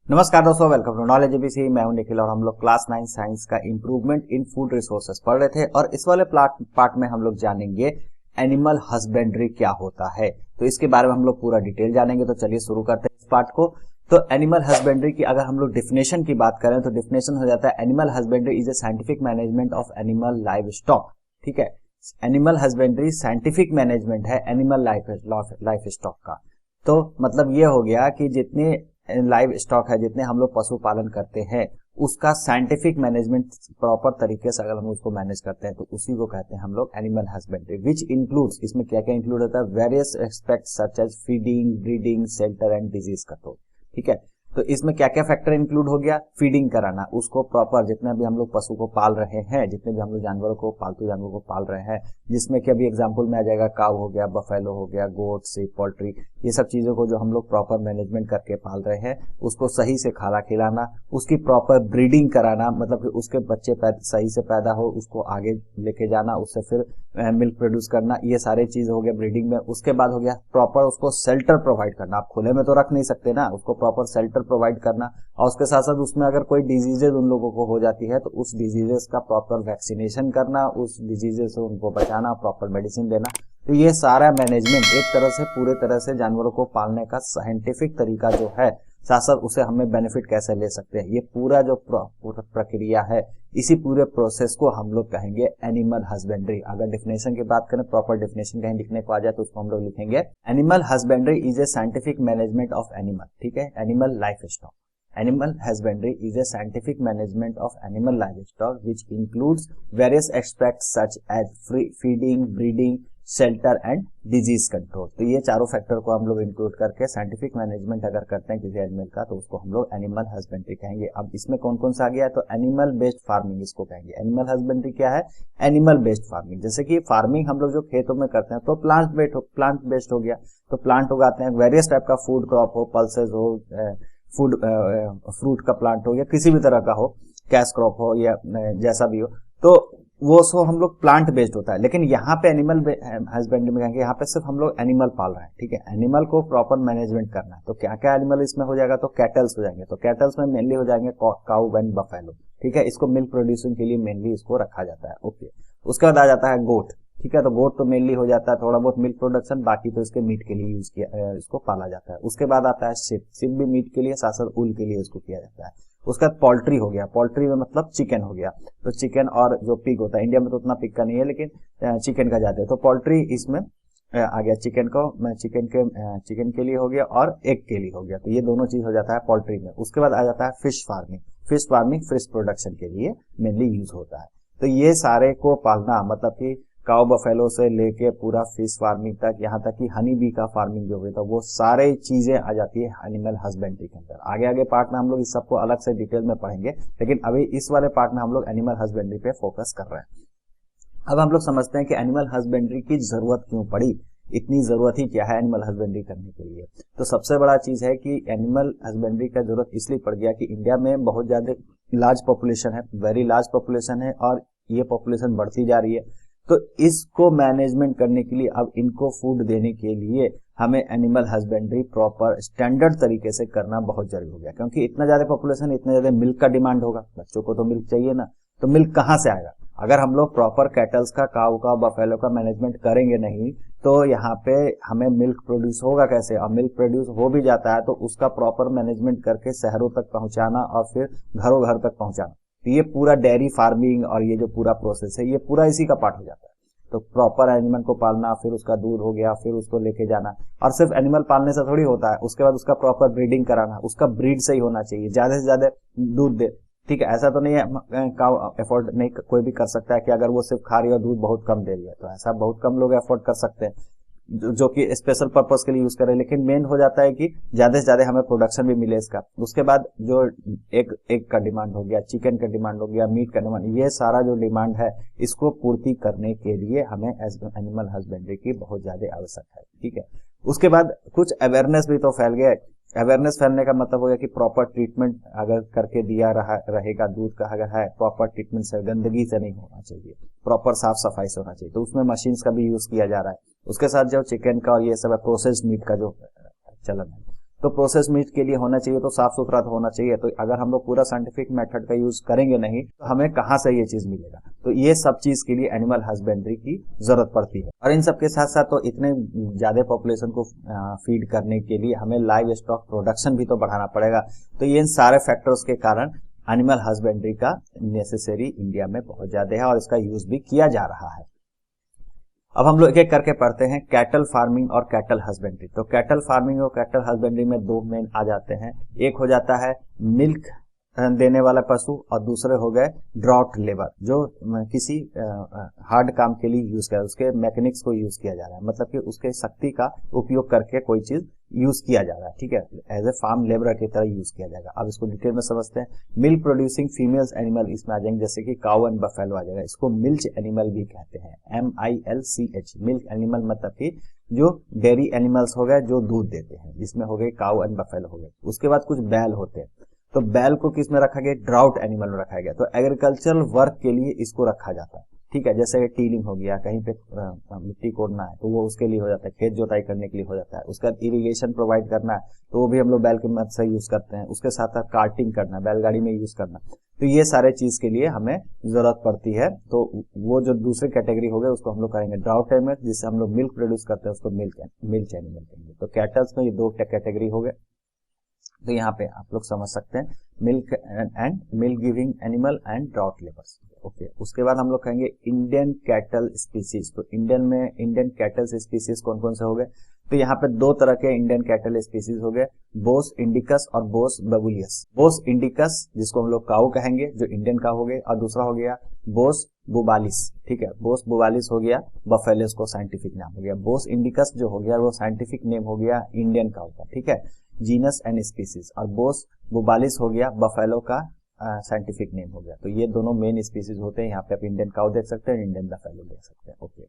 नमस्कार दोस्तों, welcome to knowledge ABC. मैं हूं निखिल और हम लोग क्लास 9 साइंस का इंप्रूवमेंट इन फूड रिसोर्सेज पढ़ रहे थे और इस वाले पार्ट में हम लोग जानेंगे एनिमल हस्बेंड्री क्या होता है। तो इसके बारे में हम लोग पूरा डिटेल जानेंगे। तो चलिए शुरू करते हैं इस पार्ट को। तो एनिमल हस्बेंड्री की अगर हम लोग डिफिनेशन की बात करें तो डिफिनेशन हो जाता है animal husbandry is a scientific management of animal live stock. ठीक है, एनिमल हस्बेंड्री साइंटिफिक मैनेजमेंट है एनिमल लाइफ स्टॉक का। तो मतलब ये हो गया कि जितने लाइव स्टॉक है, जितने हम लोग पशुपालन करते हैं, उसका साइंटिफिक मैनेजमेंट प्रॉपर तरीके से अगर हम उसको मैनेज करते हैं तो उसी को कहते हैं हम लोग एनिमल हस्बेंड्री, विच इंक्लूड्स, इसमें क्या क्या इंक्लूड होता है, various aspects such as feeding, breeding, shelter and disease control. ठीक है, तो इसमें क्या क्या फैक्टर इंक्लूड हो गया, फीडिंग कराना, उसको प्रॉपर जितना भी हम लोग पशु को पाल रहे हैं, जितने भी हम लोग जानवरों को, पालतू जानवरों को पाल रहे हैं, जिसमें कि अभी एग्जांपल में आ जाएगा काऊ हो गया, बफेलो हो गया, गोट, शीप, पोल्ट्री, ये सब चीजों को जो हम लोग प्रॉपर मैनेजमेंट करके पाल रहे हैं, उसको सही से खाना खिलाना, उसकी प्रॉपर ब्रीडिंग कराना, मतलब कि उसके बच्चे सही से पैदा हो, उसको आगे लेके जाना, उससे फिर मिल्क प्रोड्यूस करना, ये सारे चीज हो गया ब्रीडिंग में। उसके बाद हो गया प्रॉपर उसको शेल्टर प्रोवाइड करना। आप खुले में तो रख नहीं सकते ना, उसको प्रॉपर शेल्टर प्रोवाइड करना, और उसके साथ साथ उसमें अगर कोई डिजीजेज उन लोगों को हो जाती है तो उस डिजीजेस का प्रॉपर वैक्सीनेशन करना, उस डिजीजेस से उनको बचाना, प्रॉपर मेडिसिन देना। तो ये सारा मैनेजमेंट एक तरह से पूरे तरह से जानवरों को पालने का साइंटिफिक तरीका जो है, साथ साथ उसे हमें बेनिफिट कैसे ले सकते हैं, ये पूरा जो प्रक्रिया है, इसी पूरे प्रोसेस को हम लोग कहेंगे एनिमल हस्बेंड्री। अगर डिफिनेशन की बात करें, प्रॉपर डिफिनेशन कहीं लिखने को आ जाए तो उसको हम लोग लिखेंगे animal husbandry is a scientific management of animal. ठीक है, animal life stock. Animal husbandry is a scientific management of animal livestock which includes various aspects such as feeding, breeding, shelter and disease control। तो ये चारों factor को हम लोग include करके scientific management अगर करते हैं किसी एनिमल का तो उसको हम लोग एनिमल हस्बेंड्री कहेंगे। अब इसमें कौन कौन सा आ गया, तो एनिमल बेस्ड फार्मिंग इसको कहेंगे। एनिमल हस्बेंड्री क्या है, एनिमल बेस्ड फार्मिंग। जैसे कि फार्मिंग हम लोग जो खेतों में करते हैं तो प्लांट बेस्ड हो गया, तो प्लांट उगाते हैं, वेरियस टाइप का फूड क्रॉप हो, पल्सेज हो, फूड फ्रूट का प्लांट हो या किसी भी तरह का हो, कैश क्रॉप हो या जैसा भी हो, तो वो सो हम लोग प्लांट बेस्ड होता है। लेकिन यहाँ पे एनिमल हस्बेंड्री में कहेंगे यहाँ पे सिर्फ हम लोग एनिमल पाल रहे हैं। ठीक है, एनिमल को प्रॉपर मैनेजमेंट करना है। तो क्या क्या एनिमल इसमें हो जाएगा, तो कैटल्स हो जाएंगे। तो कैटल्स में मेनली हो जाएंगे काऊ एंड बफेलो। ठीक है, इसको मिल्क प्रोड्यूसिंग के लिए मेनली इसको रखा जाता है। ओके, उसके बाद आ जाता है गोट। ठीक है, तो गोट तो मेनली हो जाता है थोड़ा बहुत मिल्क प्रोडक्शन, बाकी तो इसके मीट के लिए यूज किया, इसको पाला जाता है। उसके बाद आता है शिप भी मीट के लिए, साथ साथ ऊल के लिए इसको किया जाता है। उसका पोल्ट्री हो गया, पोल्ट्री में मतलब चिकन हो गया, तो चिकन और जो पिग होता है, इंडिया में तो उतना पिग का नहीं है लेकिन चिकन का ज्यादा है, तो पोल्ट्री इसमें आ गया। चिकन के लिए हो गया और एग के लिए हो गया, तो ये दोनों चीज हो जाता है पोल्ट्री में। उसके बाद आ जाता है फिश फार्मिंग। फिश प्रोडक्शन के लिए मेनली यूज होता है। तो ये सारे को पालना, मतलब कि काऊ बफेलो से लेके पूरा फिश फार्मिंग तक, यहाँ तक कि हनी बी का फार्मिंग जो होता है, वो सारे चीजें आ जाती है एनिमल हस्बेंड्री के अंदर। आगे पार्ट में हम लोग इस सबको अलग से डिटेल में पढ़ेंगे, लेकिन अभी इस वाले पार्ट में हम लोग एनिमल हस्बेंड्री पे फोकस कर रहे हैं। अब हम लोग समझते हैं कि एनिमल हस्बेंड्री की जरूरत क्यों पड़ी, इतनी जरूरत ही क्या है एनिमल हस्बेंड्री करने के लिए। तो सबसे बड़ा चीज है कि एनिमल हस्बेंड्री का जरूरत इसलिए पड़ गया कि इंडिया में बहुत ज्यादा लार्ज पॉपुलेशन है, वेरी लार्ज पॉपुलेशन है, और ये पॉपुलेशन बढ़ती जा रही है। तो इसको मैनेजमेंट करने के लिए, अब इनको फूड देने के लिए हमें एनिमल हस्बेंड्री प्रॉपर स्टैंडर्ड तरीके से करना बहुत जरूरी हो गया, क्योंकि इतना ज्यादा पॉपुलेशन, इतना ज्यादा मिल्क का डिमांड होगा, बच्चों को तो मिल्क चाहिए ना, तो मिल्क कहाँ से आएगा। अगर हम लोग प्रॉपर कैटल्स का, काऊ का, बफेलो का मैनेजमेंट करेंगे नहीं तो यहाँ पे हमें मिल्क प्रोड्यूस होगा कैसे, और मिल्क प्रोड्यूस हो भी जाता है तो उसका प्रॉपर मैनेजमेंट करके शहरों तक पहुंचाना और फिर घरों घर तक पहुंचाना, तो ये पूरा डेयरी फार्मिंग और ये जो पूरा प्रोसेस है, ये पूरा इसी का पार्ट हो जाता है। तो प्रॉपर एनिमल को पालना, फिर उसका दूध हो गया, फिर उसको लेके जाना, और सिर्फ एनिमल पालने से थोड़ी होता है, उसके बाद उसका प्रॉपर ब्रीडिंग कराना, उसका ब्रीड सही होना चाहिए, ज्यादा से ज्यादा दूध दे। ठीक है, ऐसा तो नहीं है काऊ एफोर्ड नहीं कोई भी कर सकता है कि अगर वो सिर्फ खा रही है और दूध बहुत कम दे रही है, तो ऐसा बहुत कम लोग एफोर्ड कर सकते हैं जो कि स्पेशल पर्पस के लिए यूज करें। लेकिन मेन हो जाता है कि ज्यादा से ज्यादा हमें प्रोडक्शन भी मिले इसका। उसके बाद जो एग का डिमांड हो गया, चिकन का डिमांड हो गया, मीट का डिमांड, ये सारा जो डिमांड है इसको पूर्ति करने के लिए हमें एनिमल हस्बेंड्री की बहुत ज्यादा आवश्यकता है। ठीक है, उसके बाद कुछ अवेयरनेस भी तो फैल गया। अवेयरनेस फैलने का मतलब हो गया कि प्रॉपर ट्रीटमेंट अगर करके दिया रहेगा, दूध का अगर है प्रॉपर ट्रीटमेंट से, गंदगी से नहीं होना चाहिए, प्रॉपर साफ सफाई से होना चाहिए, तो उसमें मशीन्स का भी यूज किया जा रहा है। उसके साथ जो चिकन का और ये सब प्रोसेस्ड मीट का जो चलन है, तो प्रोसेस मीट के लिए होना चाहिए तो साफ सुथरा तो होना चाहिए। तो अगर हम लोग पूरा साइंटिफिक मेथड का यूज करेंगे नहीं तो हमें कहाँ से ये चीज मिलेगा। तो ये सब चीज के लिए एनिमल हस्बेंड्री की जरूरत पड़ती है। और इन सब के साथ साथ तो इतने ज्यादा पॉपुलेशन को फीड करने के लिए हमें लाइव स्टॉक प्रोडक्शन भी तो बढ़ाना पड़ेगा। तो ये इन सारे फैक्टर्स के कारण एनिमल हस्बेंड्री का नेसेसरी इंडिया में बहुत ज्यादा है और इसका यूज भी किया जा रहा है। अब हम लोग एक एक करके पढ़ते हैं कैटल फार्मिंग और कैटल हस्बेंड्री। तो कैटल फार्मिंग और कैटल हस्बेंड्री में दो मेन आ जाते हैं। एक हो जाता है मिल्क देने वाला पशु और दूसरे हो गए ड्राउट लेबर, जो किसी हार्ड काम के लिए यूज किया, उसके मैकेनिक्स को यूज किया जा रहा है, मतलब कि उसके शक्ति का उपयोग करके कोई चीज यूज किया जा रहा है, ठीक है, एज ए फार्म लेबर की तरह यूज किया जाएगा। अब इसको डिटेल में समझते हैं। मिल्क प्रोड्यूसिंग फीमेल्स एनिमल इसमें आ जाएंगे, जैसे कि काउ एंड बफेलो आ जाएगा। इसको मिल्च एनिमल भी कहते हैं, MILCH। मिल्क एनिमल मतलब कि जो डेयरी एनिमल्स हो गए जो दूध देते हैं, जिसमें हो गए काउ एंड बफेलो हो गए। उसके बाद कुछ बैल होते हैं, तो बैल को किस में रखा गया, ड्राउट एनिमल में रखा गया। तो एग्रीकल्चरल वर्क के लिए इसको रखा जाता है, ठीक है, जैसे टीलिंग हो गया, कहीं पे मिट्टी कोड़ना है तो वो उसके लिए हो जाता है, खेत जोताई करने के लिए हो जाता है। उसका इरिगेशन प्रोवाइड करना है तो वो भी हम लोग बैल की मदद से यूज करते हैं। उसके साथ साथ कार्टिंग करना, बैलगाड़ी में यूज करना, तो ये सारे चीज के लिए हमें जरूरत पड़ती है। तो वो जो दूसरी कैटेगरी हो गए उसको हम लोग करेंगे ड्राउट एनिमल, जिससे हम लोग मिल्क प्रोड्यूस करते हैं, उसको मिल्क एनिमल कहेंगे। तो कैटल्स में ये दो कैटेगरी हो गए। तो यहाँ पे आप लोग समझ सकते हैं milk and milk giving animal and drought labours. Okay, उसके बाद हम लोग कहेंगे इंडियन कैटल स्पीसीज। तो इंडियन कैटल स्पीसीज कौन कौन से हो गए, तो यहाँ पे दो तरह के इंडियन कैटल स्पीसीज हो गए, बोस इंडिकस और बोस बबुलियस। बोस इंडिकस जिसको हम लोग काऊ कहेंगे, जो इंडियन काऊ हो गए, और दूसरा हो गया बोस बुबालिस, ठीक है, बोस बुबालिस हो गया बफेलोस को साइंटिफिक नाम हो गया। बोस इंडिकस जो हो गया वो साइंटिफिक नेम हो गया इंडियन काऊ का, ठीक है, जीनस एंड स्पीसीज। और बोस बुबालिस हो गया बफेलो का साइंटिफिक नेम हो गया। तो ये दोनों मेन स्पीसीज होते हैं। यहाँ पे आप इंडियन काऊ देख सकते हैं, इंडियन बफेलो देख सकते हैं। ओके,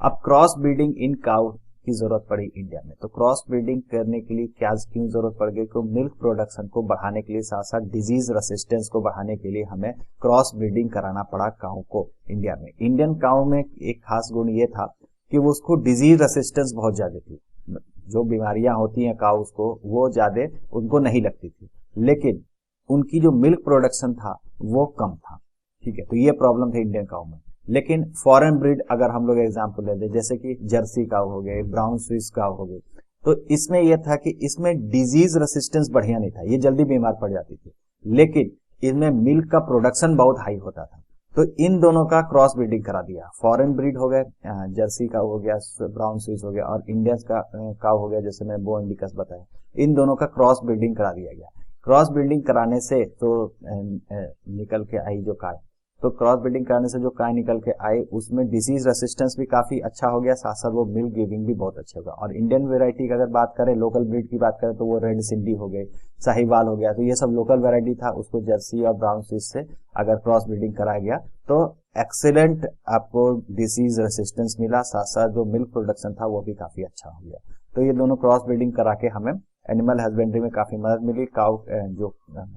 अब क्रॉस ब्रीडिंग इन काऊ की जरूरत पड़ी इंडिया में। तो क्रॉस ब्रीडिंग करने के लिए क्यों जरूरत पड़ गई, क्योंकि मिल्क प्रोडक्शन को बढ़ाने के लिए, साथ साथ डिजीज रेसिस्टेंस को बढ़ाने के लिए हमें क्रॉस ब्रीडिंग कराना पड़ा काऊ को इंडिया में। इंडियन काऊ में एक खास गुण ये था कि वो उसको डिजीज रेसिस्टेंस बहुत ज्यादा थी, जो बीमारियां होती हैं काउस को वो ज्यादा उनको नहीं लगती थी, लेकिन उनकी जो मिल्क प्रोडक्शन था वो कम था, ठीक है। तो ये प्रॉब्लम थी इंडियन काऊ में। लेकिन फॉरेन ब्रीड अगर हम लोग एग्जांपल ले दें, जैसे कि जर्सी काऊ हो गए, ब्राउन स्विस काऊ हो गए, तो इसमें यह था कि इसमें डिजीज रेसिस्टेंस बढ़िया नहीं था, ये जल्दी बीमार पड़ जाती थी, लेकिन इनमें मिल्क का प्रोडक्शन बहुत हाई होता था। तो इन दोनों का क्रॉस ब्रीडिंग करा दिया। फॉरेन ब्रीड हो गए, जर्सी काऊ हो गया, ब्राउन स्विस हो गया, और इंडियन का काऊ हो गया, जैसे मैंने बो इंडिकस बताया, इन दोनों का क्रॉस ब्रीडिंग करा दिया गया। क्रॉस ब्रीडिंग कराने से तो निकल के आई जो काय, तो क्रॉस ब्रीडिंग कराने से जो काय निकल के आए उसमें डिसीज रेसिस्टेंस भी काफी अच्छा हो गया, साथ साथ वो मिल्क गिविंग भी बहुत अच्छे होगा। और इंडियन वेराइटी की अगर बात करें, लोकल ब्रीड की बात करें, तो वो रेड सिंधी हो गई, साहिवाल हो गया, तो ये सब लोकल वेराइटी था। उसको जर्सी और ब्राउन स्विस से अगर क्रॉस ब्रीडिंग कराया गया तो एक्सीलेंट आपको डिसीज रेसिस्टेंस मिला, साथ साथ जो मिल्क प्रोडक्शन था वो भी काफी अच्छा हो गया। तो ये दोनों क्रॉस ब्रीडिंग करा के हमें एनिमल हस्बेंड्री में काफी मदद मिली। काउ जो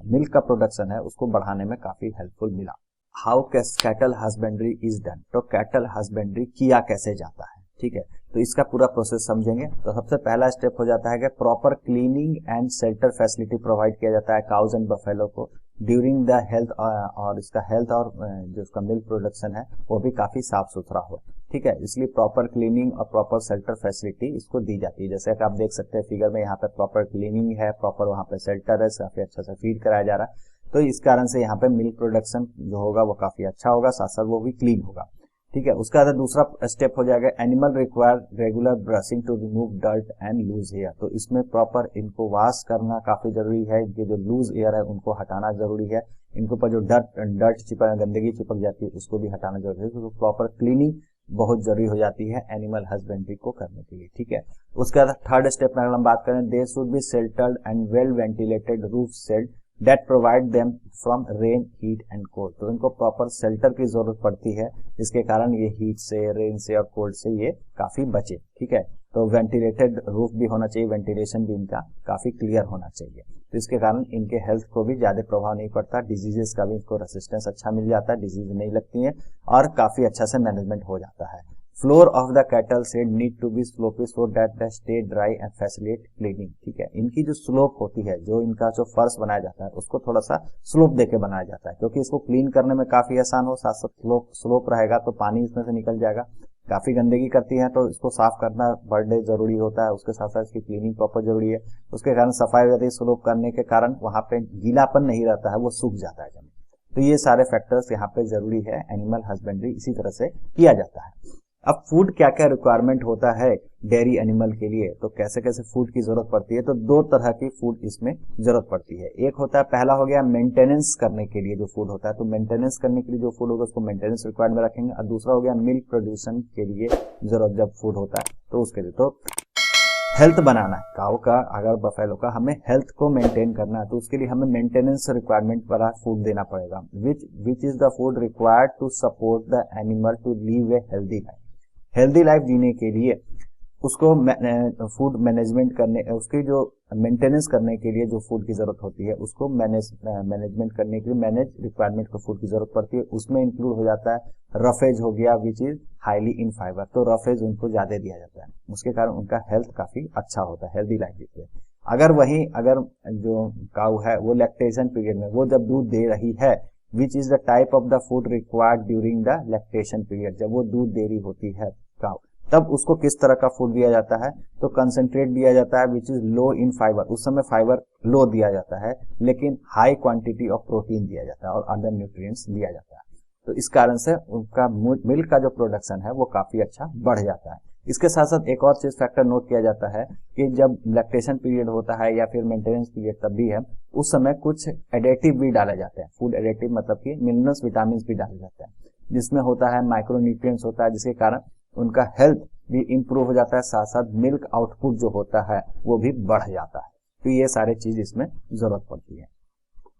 मिल्क का प्रोडक्शन है उसको बढ़ाने में काफी हेल्पफुल मिला। How cattle husbandry is done, तो कैटल हस्बेंड्री किया कैसे जाता है, ठीक है, तो इसका पूरा प्रोसेस समझेंगे। तो सबसे पहला स्टेप हो जाता है कि proper cleaning and shelter facility provide किया जाता है काउज एंड बफेलो को ड्यूरिंग द हेल्थ, और इसका हेल्थ और जो इसका मिल्क प्रोडक्शन है वो भी काफी साफ सुथरा हो, ठीक है। इसलिए प्रॉपर क्लीनिंग और प्रॉपर शेल्टर फैसिलिटी इसको दी जाती है। जैसे कि आप देख सकते हैं फिगर में, यहाँ पे प्रॉपर क्लीनिंग है, प्रॉपर वहाँ पे शेल्टर है, काफी अच्छा से फीड कराया जा रहा है। तो इस कारण से यहाँ पे मिल्क प्रोडक्शन जो होगा वो काफी अच्छा होगा, साथ साथ वो भी क्लीन होगा, ठीक है। उसका दूसरा स्टेप हो जाएगा animal require regular brushing to remove dirt and loose hair. तो इसमें प्रॉपर इनको वॉश करना काफी जरूरी है, इनके जो लूज एयर है उनको हटाना जरूरी है, इनके ऊपर जो डर्ट चिपक, गंदगी चिपक जाती है उसको भी हटाना जरूरी है। तो प्रॉपर क्लीनिंग बहुत जरूरी हो जाती है एनिमल हस्बेंड्री को करने के लिए, ठीक है। उसके बाद थर्ड स्टेप में अगर हम बात करें, they should be sheltered and well ventilated roof shed that provide them from rain, heat and cold। तो इनको प्रॉपर शेल्टर की जरूरत पड़ती है, जिसके कारण ये हीट से, रेन से और कोल्ड से ये काफी बचे, ठीक है। तो वेंटिलेटेड रूफ भी होना चाहिए, वेंटिलेशन भी इनका काफी क्लियर होना चाहिए, तो इसके कारण इनके हेल्थ को भी ज्यादा प्रभाव नहीं पड़ता, डिजीजेस का भी इनको रेसिस्टेंस अच्छा मिल जाता है, डिजीज नहीं लगती है और काफी अच्छा से मैनेजमेंट हो जाता है। Floor of the cattle shed need to be sloppy so that the stay dry and facilitate cleaning. ठीक है, इनकी जो स्लोप होती है, जो इनका जो फर्श बनाया जाता है उसको थोड़ा सा स्लोप देके बनाया जाता है, क्योंकि इसको क्लीन करने में काफी आसान हो, साथ साथ स्लोप रहेगा तो पानी इसमें से निकल जाएगा। काफी गंदगी करती है तो इसको साफ करना बड़े जरूरी होता है, उसके साथ साथ इसकी क्लीनिंग प्रॉपर जरूरी है। उसके कारण सफाई हो जाती है, स्लोप करने के कारण वहां पे गीलापन नहीं रहता है, वो सूख जाता है जमीन। तो ये सारे फैक्टर्स यहाँ पे जरूरी है, एनिमल हस्बेंड्री इसी तरह से किया जाता है। अब फूड क्या क्या रिक्वायरमेंट होता है डेयरी एनिमल के लिए, तो कैसे कैसे फूड की जरूरत पड़ती है, तो दो तरह की फूड इसमें जरूरत पड़ती है। एक होता है, पहला हो गया मेंटेनेंस करने के लिए जो फूड होता है, तो मेंटेनेंस करने के लिए जो फूड होगा उसको मेंटेनेंस रिक्वायर्ड में रखेंगे। और दूसरा हो गया मिल्क प्रोड्यूशन के लिए जरूरत जब फूड होता है तो उसके लिए, तो हेल्थ बनाना है काऊ का, अगर बफेलो का हमें हेल्थ को मेंटेन करना है तो उसके लिए हमें मेंटेनेंस रिक्वायरमेंट वाला फूड देना पड़ेगा। Which is the food required to support the animal to live a healthy life. Healthy life जीने के लिए उसको फूड मैनेजमेंट करने, उसकी जो मेंटेनेंस करने के लिए जो फूड की जरूरत होती है उसको मैनेजमेंट करने के लिए मैनेज रिक्वायरमेंट को फूड की जरूरत पड़ती है। उसमें इंक्लूड हो जाता है रफेज हो गया, which is highly in fibre, तो रफेज उनको ज्यादा दिया जाता है, उसके कारण उनका हेल्थ काफी अच्छा होता है, हेल्दी लाइफ जीते हैं। अगर जो काऊ है वो लैक्टेशन पीरियड में, वो जब दूध दे रही है, विच is the type of the food required during the lactation period, जब वो दूध दे रही होती है काऊ, तब उसको किस तरह का फूड दिया जाता है, तो कंसंट्रेट दिया जाता है which is low in fibre, उस समय फाइबर लो दिया जाता है, लेकिन हाई क्वांटिटी ऑफ प्रोटीन दिया जाता है और अदर न्यूट्रिएंट्स दिया जाता है। तो इस कारण से उनका मिल्क का जो प्रोडक्शन है वो काफी अच्छा बढ़ जाता है। इसके साथ साथ एक और चीज फैक्टर नोट किया जाता है कि जब लैक्टेशन पीरियड होता है या फिर मेंटेनेंस पीरियड तब भी है, उस समय कुछ एडेटिव भी डाले जाते हैं, फूड एडेटिव मतलब कि मिनरल्स विटामिन भी डाले जाते हैं, जिसमें होता है माइक्रोन्यूट्रिएंट्स होता है, जिसके कारण उनका हेल्थ भी इंप्रूव हो जाता है, साथ साथ मिल्क आउटपुट जो होता है वो भी बढ़ जाता है। तो ये सारे चीज इसमें जरूरत पड़ती है।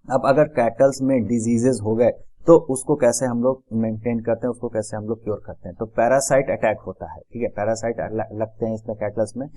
अब अगर कैटल्स में डिजीजेस हो गए तो उसको कैसे हम लोग मेंटेन करते हैं, उसको कैसे हम लोग क्योर करते हैं, तो पैरासाइट अटैक होता है। ठीक है, पैरासाइट लगते हैं इसमें कैटल्स में,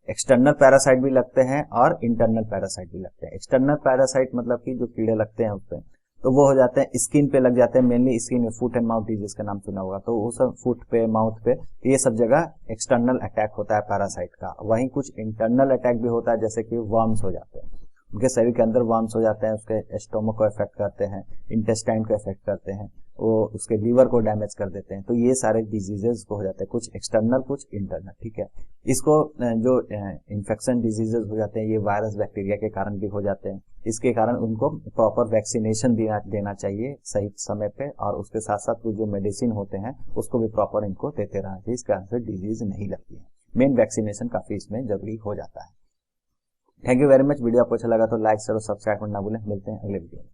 एक्सटर्नल पैरासाइट भी लगते हैं और इंटरनल पैरासाइट भी लगते हैं। एक्सटर्नल पैरासाइट मतलब कि जो कीड़े लगते हैं उसपे, तो वो हो जाते हैं स्किन पे लग जाते हैं, मेनली स्किन में, फुट एंड माउथ डिजीज का नाम सुना होगा, तो वो सब फुट पे, माउथ पे, ये सब जगह एक्सटर्नल अटैक होता है पैरासाइट का। वहीं कुछ इंटरनल अटैक भी होता है, जैसे कि वर्म्स हो जाते हैं, उनके शरीर के अंदर वर्म्स हो जाते हैं, उसके स्टोमक को इफेक्ट करते हैं, इंटेस्टाइन को इफेक्ट करते हैं, वो उसके लीवर को डैमेज कर देते हैं। तो ये सारे डिजीजेस को हो जाते हैं, कुछ एक्सटर्नल कुछ इंटरनल। ठीक है, इसको जो इन्फेक्शन डिजीजेस हो जाते हैं ये वायरस बैक्टीरिया के कारण भी हो जाते हैं। इसके कारण उनको प्रॉपर वैक्सीनेशन देना चाहिए सही समय पे, और उसके साथ साथ जो मेडिसिन होते हैं उसको भी प्रॉपर इनको देते रहना चाहिए, इसके कारण से डिजीज नहीं लगती है। मेन वैक्सीनेशन काफी इसमें जरूरी हो जाता है। Thank you very much. Video आपको अच्छा लगा तो लाइक शेयर और सब्सक्राइब करना ना भूलें। मिलते हैं अगले वीडियो में।